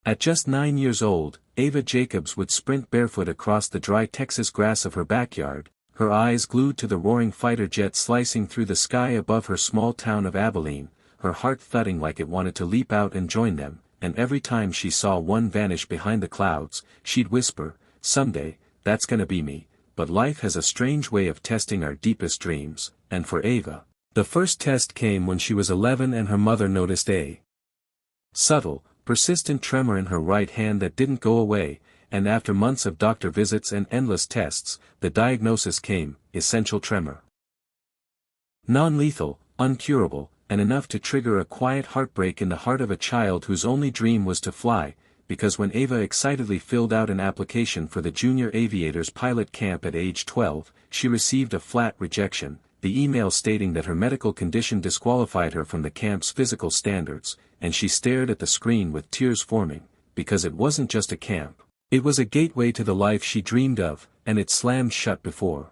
At just 9 years old, Ava Jacobs would sprint barefoot across the dry Texas grass of her backyard, her eyes glued to the roaring fighter jet slicing through the sky above her small town of Abilene, her heart thudding like it wanted to leap out and join them, and every time she saw one vanish behind the clouds, she'd whisper, "Someday, that's gonna be me." But life has a strange way of testing our deepest dreams, and for Ava, the first test came when she was 11 and her mother noticed a subtle, persistent tremor in her right hand that didn't go away, and after months of doctor visits and endless tests, the diagnosis came: essential tremor. Non-lethal, uncurable, and enough to trigger a quiet heartbreak in the heart of a child whose only dream was to fly, because when Ava excitedly filled out an application for the Junior Aviators pilot camp at age 12, she received a flat rejection, the email stating that her medical condition disqualified her from the camp's physical standards, and she stared at the screen with tears forming, because it wasn't just a camp. It was a gateway to the life she dreamed of, and it slammed shut before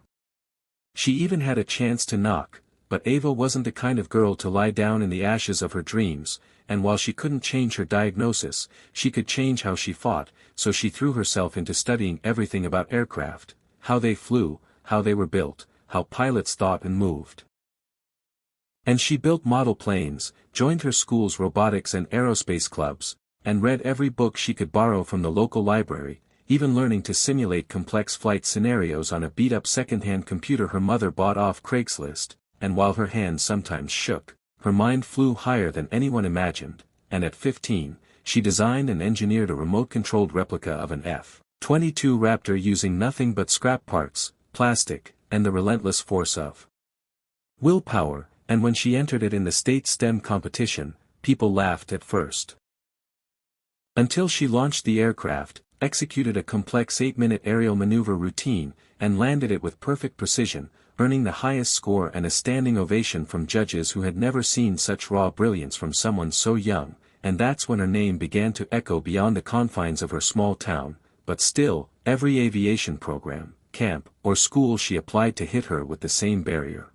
she even had a chance to knock. But Ava wasn't the kind of girl to lie down in the ashes of her dreams, and while she couldn't change her diagnosis, she could change how she fought, so she threw herself into studying everything about aircraft, how they flew, how they were built, how pilots thought and moved. And she built model planes, joined her school's robotics and aerospace clubs, and read every book she could borrow from the local library, even learning to simulate complex flight scenarios on a beat-up second-hand computer her mother bought off Craigslist. And while her hands sometimes shook, her mind flew higher than anyone imagined, and at 15, she designed and engineered a remote-controlled replica of an F-22 Raptor using nothing but scrap parts, plastic, and the relentless force of willpower, and when she entered it in the state STEM competition, people laughed at first. Until she launched the aircraft, executed a complex 8-minute aerial maneuver routine, and landed it with perfect precision, earning the highest score and a standing ovation from judges who had never seen such raw brilliance from someone so young, and that's when her name began to echo beyond the confines of her small town. But still, every aviation program, camp, or school she applied to hit her with the same barrier.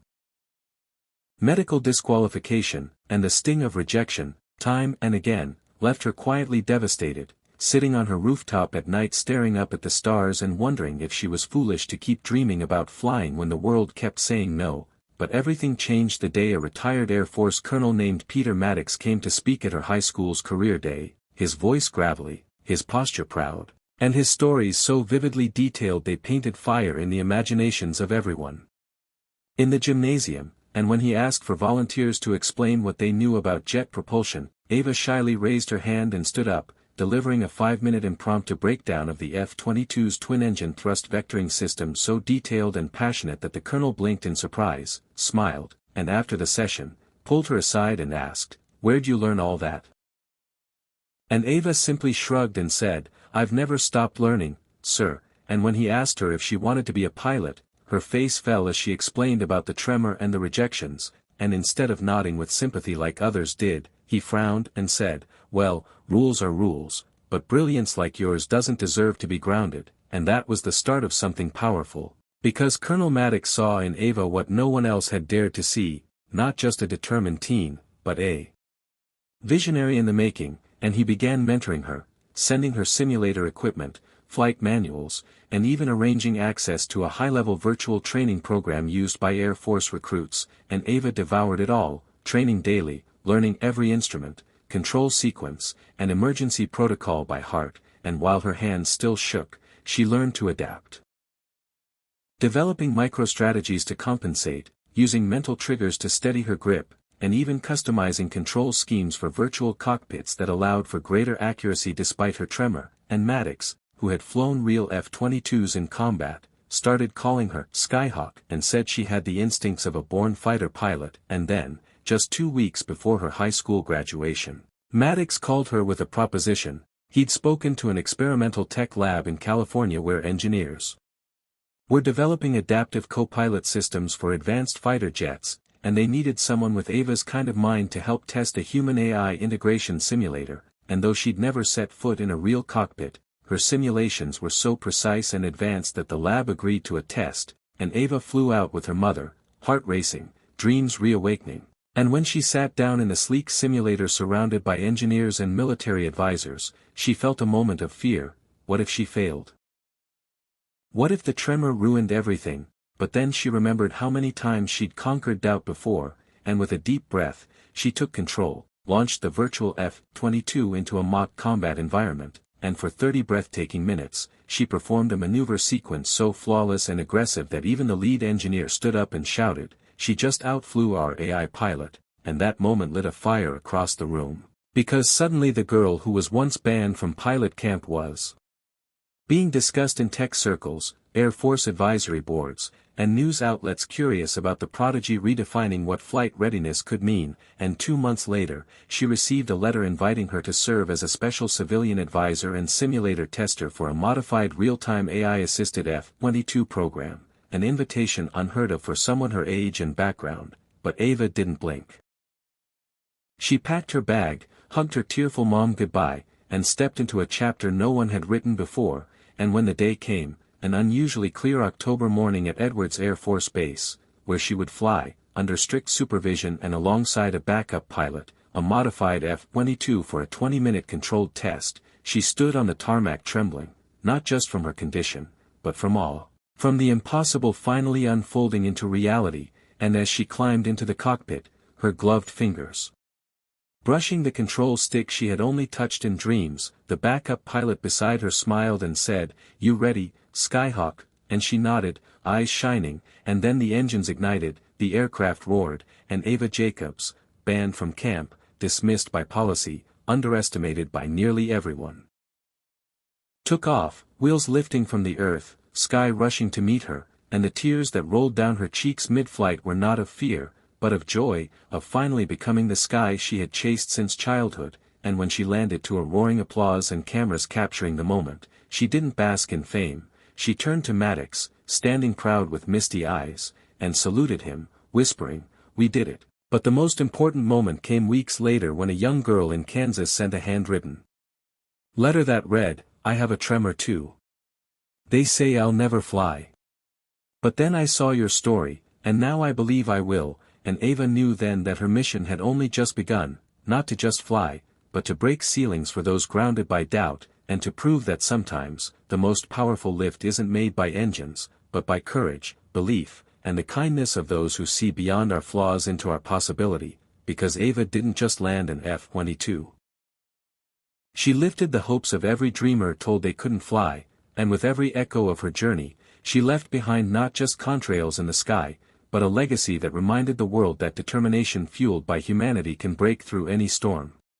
Medical disqualification, and the sting of rejection, time and again, left her quietly devastated, sitting on her rooftop at night staring up at the stars and wondering if she was foolish to keep dreaming about flying when the world kept saying no. But everything changed the day a retired Air Force colonel named Peter Maddox came to speak at her high school's career day, his voice gravelly, his posture proud, and his stories so vividly detailed they painted fire in the imaginations of everyone in the gymnasium. And when he asked for volunteers to explain what they knew about jet propulsion, Ava shyly raised her hand and stood up, delivering a 5-minute impromptu breakdown of the F-22's twin-engine thrust vectoring system so detailed and passionate that the colonel blinked in surprise, smiled, and after the session, pulled her aside and asked, "Where'd you learn all that?" And Ava simply shrugged and said, "I've never stopped learning, sir." And when he asked her if she wanted to be a pilot, her face fell as she explained about the tremor and the rejections, and instead of nodding with sympathy like others did, he frowned and said, "Well, rules are rules, but brilliance like yours doesn't deserve to be grounded." And that was the start of something powerful, because Colonel Maddox saw in Ava what no one else had dared to see, not just a determined teen, but a visionary in the making, and he began mentoring her, sending her simulator equipment, flight manuals, and even arranging access to a high-level virtual training program used by Air Force recruits, and Ava devoured it all, training daily, learning every instrument, control sequence, and emergency protocol by heart, and while her hands still shook, she learned to adapt. Developing microstrategies to compensate, using mental triggers to steady her grip, and even customizing control schemes for virtual cockpits that allowed for greater accuracy despite her tremor, and Maddox, who had flown real F-22s in combat, started calling her Skyhawk and said she had the instincts of a born fighter pilot. And then, just 2 weeks before her high school graduation, Maddox called her with a proposition. He'd spoken to an experimental tech lab in California where engineers were developing adaptive co-pilot systems for advanced fighter jets, and they needed someone with Ava's kind of mind to help test a human-AI integration simulator. And though she'd never set foot in a real cockpit, her simulations were so precise and advanced that the lab agreed to a test, and Ava flew out with her mother, heart racing, dreams reawakening. And when she sat down in a sleek simulator surrounded by engineers and military advisors, she felt a moment of fear. What if she failed? What if the tremor ruined everything? But then she remembered how many times she'd conquered doubt before, and with a deep breath, she took control, launched the virtual F-22 into a mock combat environment, and for 30 breathtaking minutes, she performed a maneuver sequence so flawless and aggressive that even the lead engineer stood up and shouted, "She just outflew our AI pilot," and that moment lit a fire across the room. Because suddenly the girl who was once banned from pilot camp was being discussed in tech circles, Air Force advisory boards, and news outlets curious about the prodigy redefining what flight readiness could mean, and 2 months later, she received a letter inviting her to serve as a special civilian advisor and simulator tester for a modified real-time AI-assisted F-22 program, an invitation unheard of for someone her age and background, but Ava didn't blink. She packed her bag, hugged her tearful mom goodbye, and stepped into a chapter no one had written before, and when the day came, an unusually clear October morning at Edwards Air Force Base, where she would fly, under strict supervision and alongside a backup pilot, a modified F-22 for a 20-minute controlled test, she stood on the tarmac trembling, not just from her condition, but from awe, from the impossible finally unfolding into reality, and as she climbed into the cockpit, her gloved fingers brushing the control stick she had only touched in dreams, the backup pilot beside her smiled and said, "You ready, Skyhawk?" And she nodded, eyes shining, and then the engines ignited, the aircraft roared, and Ava Jacobs, banned from camp, dismissed by policy, underestimated by nearly everyone, took off, wheels lifting from the earth, sky rushing to meet her, and the tears that rolled down her cheeks mid-flight were not of fear, but of joy, of finally becoming the sky she had chased since childhood, and when she landed to a roaring applause and cameras capturing the moment, she didn't bask in fame, she turned to Maddox, standing proud with misty eyes, and saluted him, whispering, "We did it." But the most important moment came weeks later when a young girl in Kansas sent a handwritten letter that read, "I have a tremor too. They say I'll never fly. But then I saw your story, and now I believe I will," and Ava knew then that her mission had only just begun, not to just fly, but to break ceilings for those grounded by doubt, and to prove that sometimes, the most powerful lift isn't made by engines, but by courage, belief, and the kindness of those who see beyond our flaws into our possibility, because Ava didn't just land an F-22. She lifted the hopes of every dreamer told they couldn't fly, and with every echo of her journey, she left behind not just contrails in the sky, but a legacy that reminded the world that determination fueled by humanity can break through any storm.